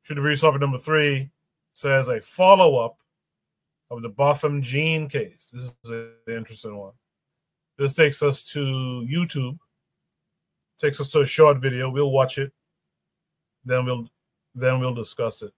Shooting Breeze topic number 3 says a follow-up of the Botham-Jean case. This is an interesting one. This takes us to YouTube. Takes us to a short video. We'll watch it. Then we'll discuss it.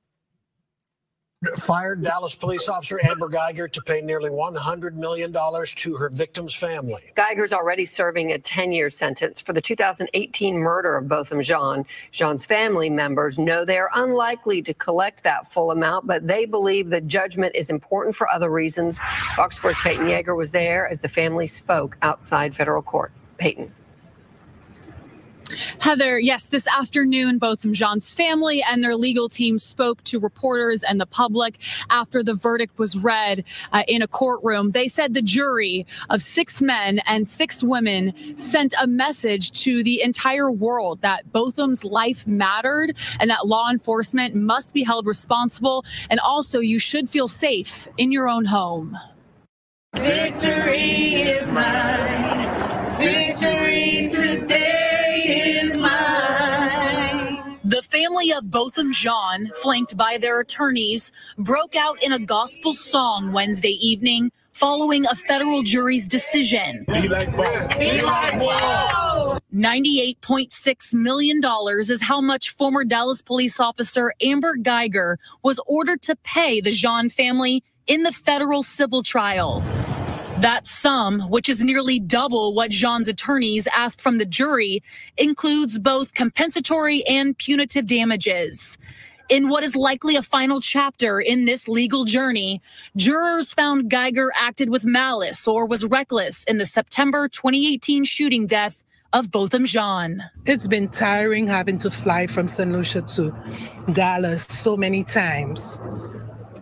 Fired Dallas police officer Amber Geiger to pay nearly $100 million to her victim's family. Geiger's already serving a 10-year sentence for the 2018 murder of Botham-Jean. Jean's family members know they're unlikely to collect that full amount, but they believe the judgment is important for other reasons. Fox Sports' Peyton Yeager was there as the family spoke outside federal court. Peyton. Heather, yes, this afternoon, Botham-Jean's family and their legal team spoke to reporters and the public after the verdict was read in a courtroom. They said the jury of 6 men and 6 women sent a message to the entire world that Botham's life mattered and that law enforcement must be held responsible. And also, you should feel safe in your own home. Victory is mine. Victory today. The family of Botham-Jean, flanked by their attorneys, broke out in a gospel song Wednesday evening following a federal jury's decision. Be like Bob. Be like Bob. $98.6 million is how much former Dallas police officer Amber Geiger was ordered to pay the Jean family in the federal civil trial. That sum, which is nearly double what Jean's attorneys asked from the jury, includes both compensatory and punitive damages. In what is likely a final chapter in this legal journey, jurors found Geiger acted with malice or was reckless in the September 2018 shooting death of Botham-Jean. It's been tiring having to fly from St. Lucia to Dallas so many times.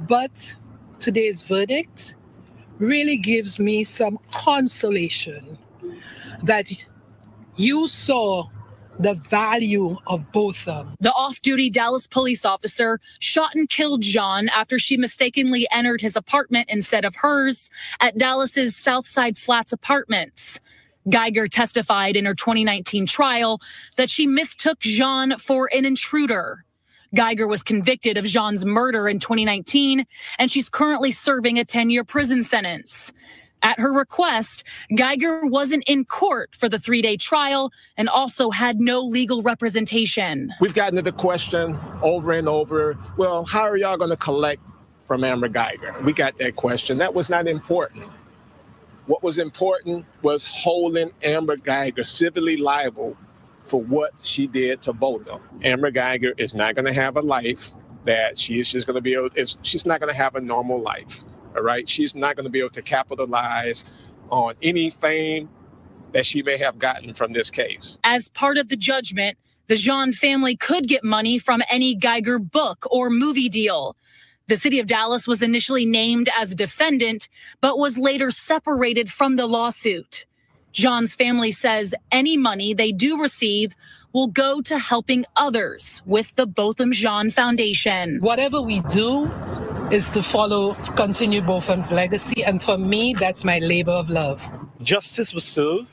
But today's verdict really gives me some consolation that you saw the value of Botham. The off-duty Dallas police officer shot and killed Jean after she mistakenly entered his apartment instead of hers at Dallas's Southside Flats apartments. Geiger testified in her 2019 trial that she mistook Jean for an intruder. Geiger was convicted of Jean's murder in 2019, and she's currently serving a 10-year prison sentence. At her request, Geiger wasn't in court for the 3-day trial and also had no legal representation. We've gotten to the question over and over, well, how are y'all going to collect from Amber Geiger? We got that question. That was not important. What was important was holding Amber Geiger civilly liable for what she did to Botham. Amber Geiger is not going to have a life that she is just going to be able to, she's not going to have a normal life, all right? She's not going to be able to capitalize on any fame that she may have gotten from this case. As part of the judgment, the Jean family could get money from any Geiger book or movie deal. The city of Dallas was initially named as a defendant, but was later separated from the lawsuit. Jean's family says any money they do receive will go to helping others with the Botham-Jean Foundation. Whatever we do is to continue Botham's legacy, and for me, that's my labor of love. Justice was served,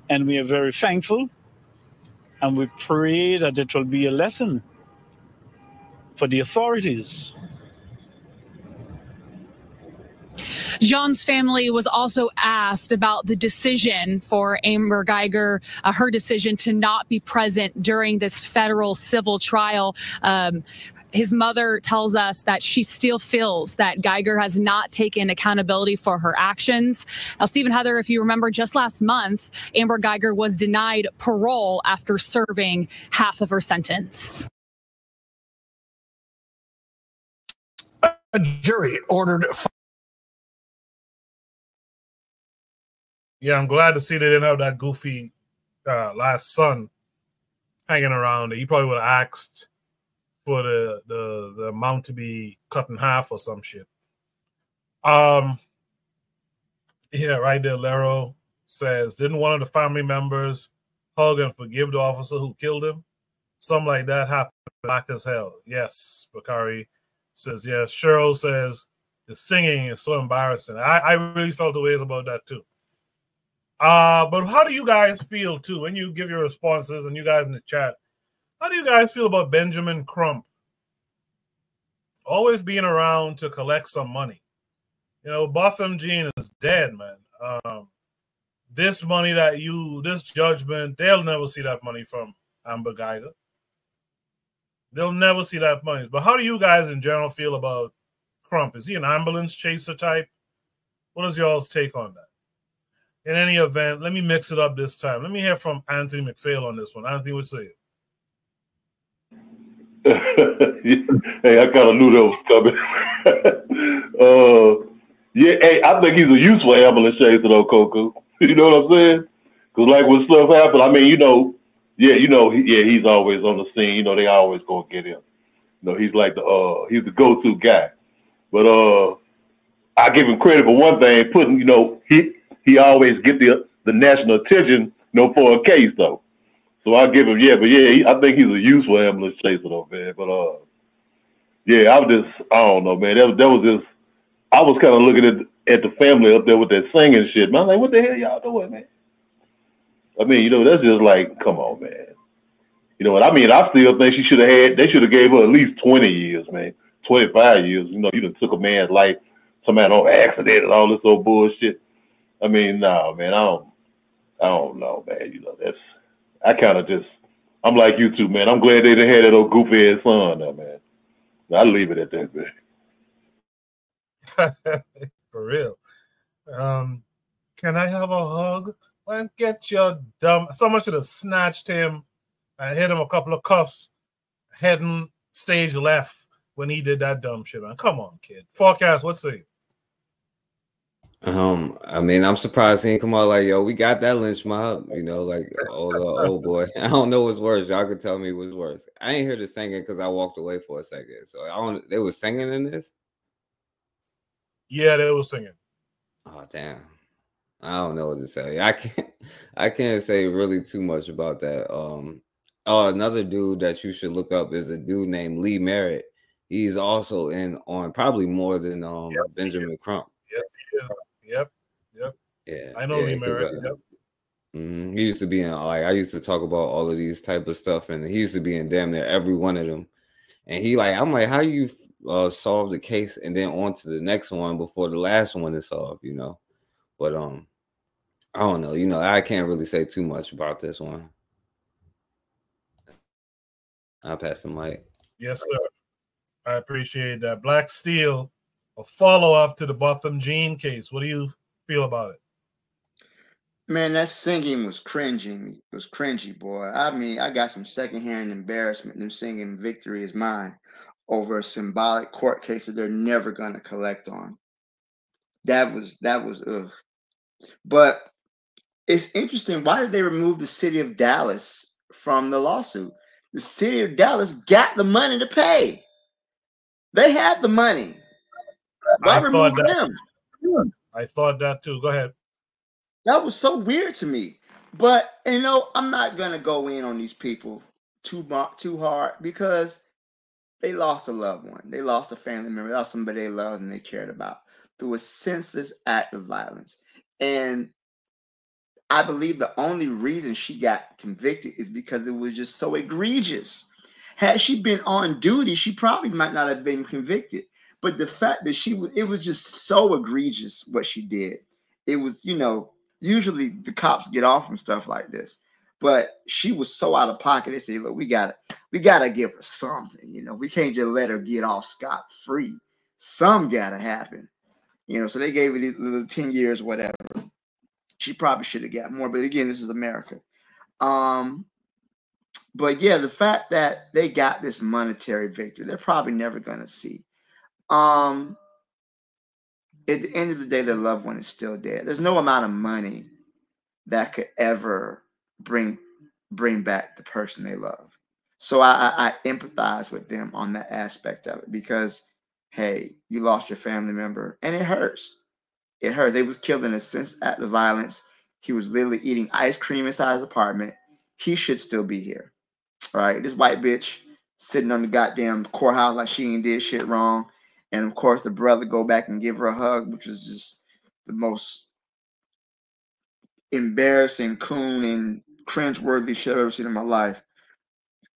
and we are very thankful, and we pray that it will be a lesson for the authorities. Jean's family was also asked about the decision for Amber Geiger, her decision to not be present during this federal civil trial. His mother tells us that she still feels that Geiger has not taken accountability for her actions. Now, Stephen, Heather, if you remember, just last month, Amber Geiger was denied parole after serving half of her sentence. A jury ordered. Yeah, I'm glad to see they didn't have that goofy last son hanging around. He probably would have asked for the amount to be cut in half or some shit. Yeah, right there, Lero says, didn't one of the family members hug and forgive the officer who killed him? Something like that happened black as hell. Yes, Bakari says, yes. Cheryl says, the singing is so embarrassing. I really felt the ways about that too. But how do you guys feel too when you give your responses, and you guys in the chat How do you guys feel about Benjamin Crump always being around to collect some money? You know, Botham-Jean is dead, man. This money this judgment, they'll never see that money from Amber Geiger. They'll never see that money. But how do you guys in general feel about Crump? Is he an ambulance chaser type? What is y'all's take on that? In any event, let me mix it up this time. Let me hear from Anthony McPhail on this one. Anthony, what say it? Hey, I kind of knew that was coming. Yeah, hey, I think he's a useful ambulance chaser though, Coco. You know what I'm saying? Because like when stuff happens, I mean, he's always on the scene. You know, they always gonna get him. You know, he's like he's the go-to guy. But I give him credit for one thing, he always get the national attention, for a case though. So I give him, I think he's a useful ambulance chaser though, man. But I don't know, man. That was just, I was kind of looking at the family up there with that singing shit, man. I'm like, what the hell y'all doing, man? I mean, that's just like, come on, man. You know what I mean? I still think they should have gave her at least 20 years, man. 25 years. You done took a man's life, somebody on accident and all this old bullshit. I mean, no, man, I don't know, man. I'm like you too, man. I'm glad they didn't have that old goofy ass son now, man. I'll leave it at that, man. For real. Can I have a hug? Man, get your dumb. Someone should have snatched him and hit him a couple of cuffs, heading stage left when he did that dumb shit, man. Come on, kid. Forecast, what's it? I mean, I'm surprised he didn't come out like, yo, we got that lynch mob, like, oh boy. I don't know what's worse. Y'all could tell me what's worse. I ain't hear the singing because I walked away for a second. So they were singing in this? Yeah, they were singing. Oh, damn. I don't know what to say. I can't say really too much about that. Another dude that you should look up is a dude named Lee Merritt. He's also on probably more than Benjamin Crump. Yes, he is. Yep. Yeah, I know Lee Merritt. Yep. He used to be in I used to talk about all of these type of stuff, and he used to be in damn near every one of them. And I'm like, how you solve the case and then on to the next one before the last one is solved, But I don't know, I can't really say too much about this one. I'll pass the mic. Yes, sir. I appreciate that. Black Steel, a follow-up to the Botham-Jean case. What do you feel about it? Man, that singing was cringing. It was cringy, boy. I mean, I got some secondhand embarrassment them singing "Victory Is Mine" over a symbolic court case that they're never gonna collect on. That was ugh. But it's interesting. Why did they remove the city of Dallas from the lawsuit? The city of Dallas got the money to pay. They had the money. Why remove them? I thought that too. Go ahead. That was so weird to me. But I'm not gonna go in on these people too hard because they lost a loved one. They lost a family member. They lost somebody they loved and they cared about through a senseless act of violence. And I believe the only reason she got convicted is because it was just so egregious. Had she been on duty, she probably might not have been convicted. But the fact that it was just so egregious what she did. It was, usually the cops get off from stuff like this, but she was so out of pocket. They say, look, we gotta give her something. We can't just let her get off scot-free. Some gotta happen. So they gave her the 10 years, whatever. She probably should have got more, but again, this is America. But yeah, the fact that they got this monetary victory, they're probably never gonna see. At the end of the day, their loved one is still dead. There's no amount of money that could ever bring back the person they love. So I empathize with them on that aspect of it because, hey, you lost your family member and it hurts. It hurt. They was killed in a sense act of violence. He was literally eating ice cream inside his apartment. He should still be here. All right. This white bitch sitting on the goddamn courthouse like she ain't did shit wrong. And of course, the brother go back and give her a hug, which was just the most embarrassing, coon, and cringe-worthy shit I've ever seen in my life.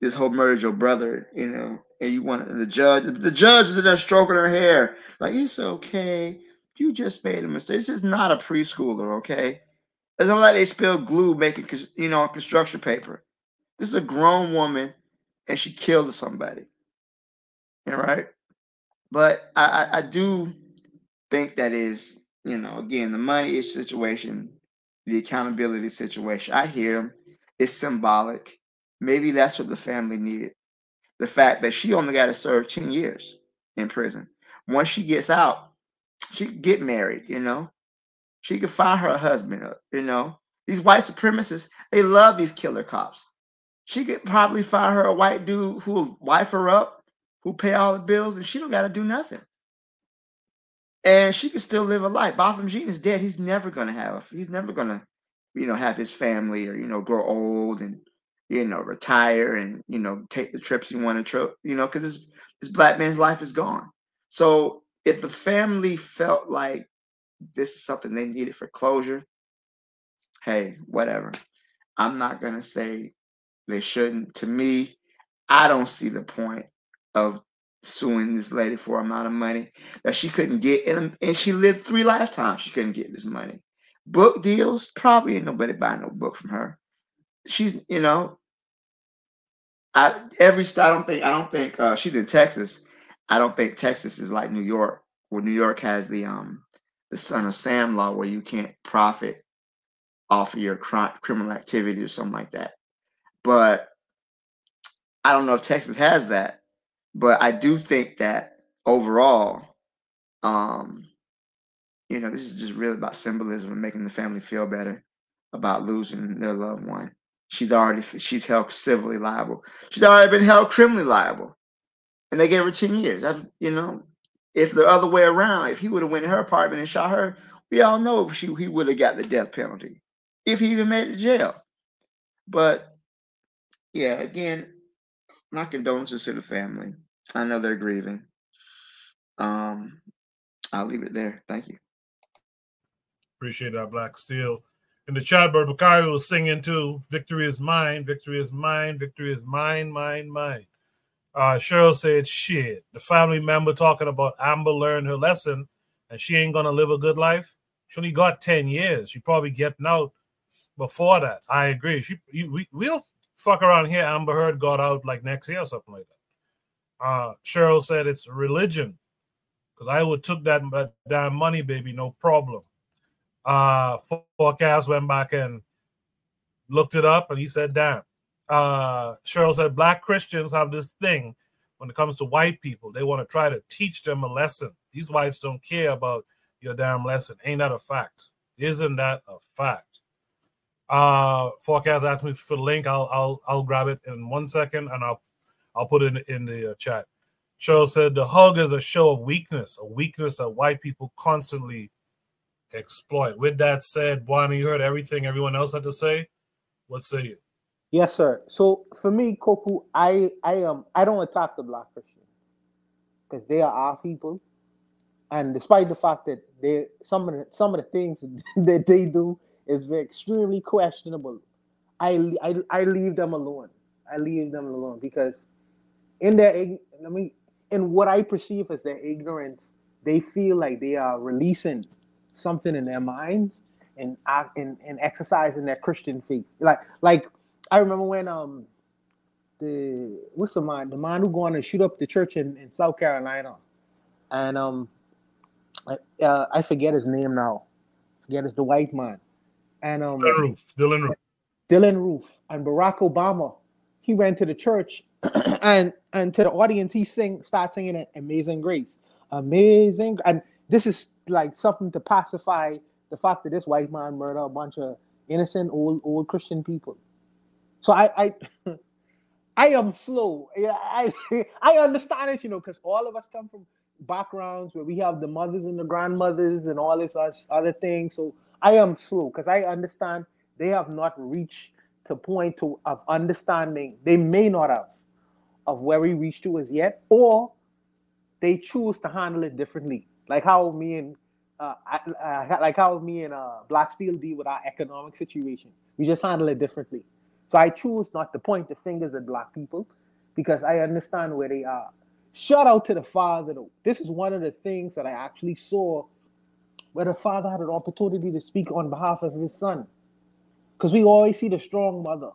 this whole murdered your brother, you know, and you want the judge is in there stroking her hair, like, it's okay, you just made a mistake. This is not a preschooler, okay? It's not like they spilled glue making, you know, on construction paper. This is a grown woman, and she killed somebody. All right, but I do think that is, you know, again, the money issue situation, the accountability situation. I hear them. It's symbolic. Maybe that's what the family needed. The fact that she only got to serve 10 years in prison. Once she gets out, she can get married, you know. She can find her husband, you know. These white supremacists, they love these killer cops. She could probably find her a white dude who will wife her up, who pay all the bills, and she don't got to do nothing. And she can still live a life. Botham-Jean is dead. He's never gonna you know, have his family, or, you know, grow old and, you know, retire and, you know, take the trips he wanted to, you know, because this black man's life is gone. So if the family felt like this is something they needed for closure, hey, whatever. I'm not gonna say they shouldn't. To me, I don't see the point of suing this lady for an amount of money that she couldn't get, and she lived 3 lifetimes. She couldn't get this money. Book deals, probably ain't nobody buying no book from her. She's, you know, I don't think she's in Texas. I don't think Texas is like New York, where New York has the Son of Sam law, where you can't profit off of your criminal activity or something like that. But I don't know if Texas has that. But I do think that overall, you know, this is just really about symbolism and making the family feel better about losing their loved one. She's held civilly liable. She's already been held criminally liable, and they gave her 10 years. You know, if the other way around, if he would have went in her apartment and shot her, we all know he would have got the death penalty, if he even made it to jail. But yeah, again, my condolences to the family. I know they're grieving. I'll leave it there. Thank you. Appreciate that, Black Steel. In the chat, Bert Bakari was singing too. Victory is mine. Victory is mine. Victory is mine, mine, mine. Cheryl said, shit. The family member talking about Amber learned her lesson and she ain't going to live a good life. She only got 10 years. She probably getting out before that. I agree. We'll fuck around here. Amber Heard got out like next year or something like that. Cheryl said it's religion, because I would took that damn money, baby, no problem. Forecast went back and looked it up, and he said, damn. Cheryl said black Christians have this thing when it comes to white people. They want to try to teach them a lesson. These whites don't care about your damn lesson. Ain't that a fact? Isn't that a fact? Forecast asked me for the link. I'll grab it in 1 second, and I'll put it in the chat. Cheryl said the hug is a show of weakness, a weakness that white people constantly exploit. With that said, Bonnie, you heard everything everyone else had to say. What say you? Yes, sir. So for me, Koku, I don't attack the black Christians because they are our people, and despite the fact that some of the things that they do is extremely questionable, I leave them alone. I leave them alone because in what I perceive as their ignorance, they feel like they are releasing something in their minds and exercising their Christian faith. Like I remember when the man who going to shoot up the church in South Carolina, and I forget his name now. It's the white man, and Dylan Roof, and Barack Obama. He went to the church and to the audience he start singing Amazing Grace, amazing, and this is like something to pacify the fact that this white man murdered a bunch of innocent old Christian people. So I am slow. I understand it, because all of us come from backgrounds where we have the mothers and the grandmothers and all this other things. So I am slow because I understand they have not reached to point of understanding. They may not have of where we reached to as yet, or they choose to handle it differently. Like how me and Black Steel deal with our economic situation. We just handle it differently. So I choose not to point the fingers at black people because I understand where they are. Shout out to the father, though. This is one of the things that I actually saw where the father had an opportunity to speak on behalf of his son. Because we always see the strong mother,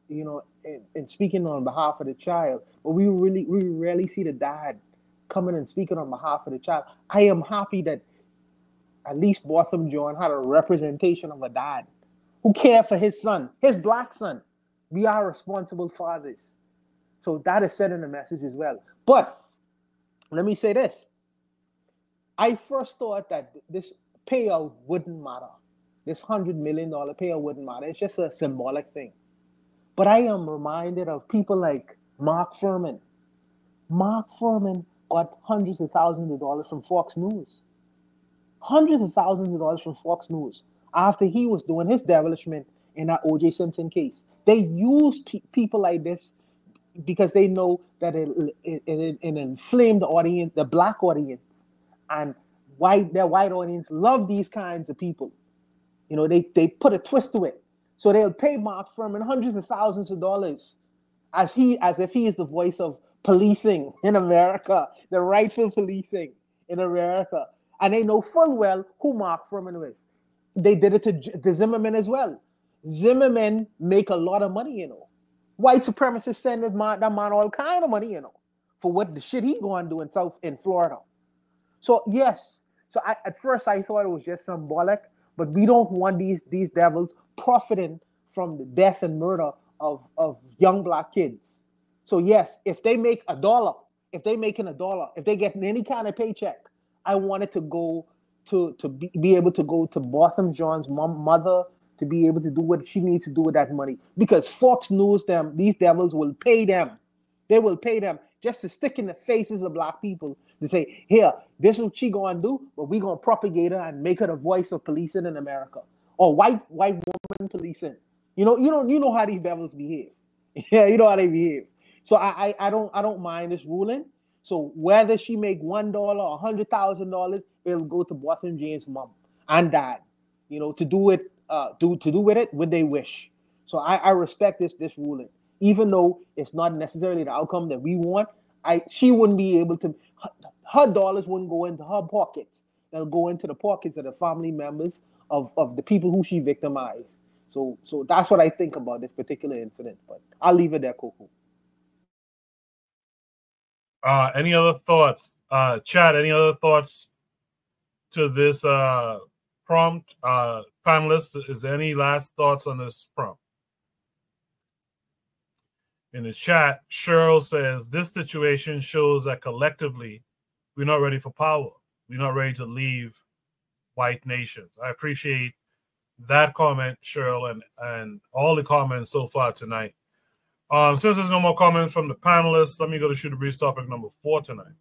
you know, and speaking on behalf of the child, but we rarely see the dad coming and speaking on behalf of the child. I am happy that at least Botham-Jean had a representation of a dad who cared for his son, his black son. We are responsible fathers. So that is sending a message as well. But let me say this. I first thought that this payout wouldn't matter. This $100 million payout wouldn't matter. It's just a symbolic thing. But I am reminded of people like Mark Furman. Mark Furman got hundreds of thousands of dollars from Fox News. Hundreds of thousands of dollars from Fox News after he was doing his devilishment in that O.J. Simpson case. They use people like this because they know that it inflamed the audience, the black audience, and their white audience love these kinds of people. You know, they put a twist to it. So they'll pay Mark Furman hundreds of thousands of dollars as if he is the voice of policing in America, the rightful policing in America. And they know full well who Mark Furman is. They did it to Zimmerman as well. Zimmerman make a lot of money, you know. White supremacists send that man all kind of money, you know, for what the shit he going to do in Florida. So yes, at first I thought it was just symbolic, but we don't want these devils profiting from the death and murder of young black kids. So yes, if they make $1, if they getting any kind of paycheck, I want it to go to be able to go to Botham-Jean's mother to be able to do what she needs to do with that money. Because Fox News, these devils will pay them. They will pay them just to stick in the faces of black people to say, here, this is what she gonna do, but we gonna propagate her and make her the voice of policing in America. Or white woman policing. You know how these devils behave. Yeah, you know how they behave. So I don't mind this ruling. So whether she make $1 or $100,000, it'll go to Botham-Jean's mom and dad, you know, to do with it when they wish. So I respect this ruling, even though it's not necessarily the outcome that we want. She wouldn't be able to. Her dollars wouldn't go into her pockets. They'll go into the pockets of the family members of the people who she victimized. So that's what I think about this particular incident. But I'll leave it there, Coco. Any other thoughts? Chad, any other thoughts to this prompt? Panelists, is there any last thoughts on this prompt? In the chat, Cheryl says, this situation shows that collectively, we're not ready for power. We're not ready to leave white nations. I appreciate that comment, Cheryl, and all the comments so far tonight. Since there's no more comments from the panelists, let me go to Shoot the Breeze topic number 4 tonight.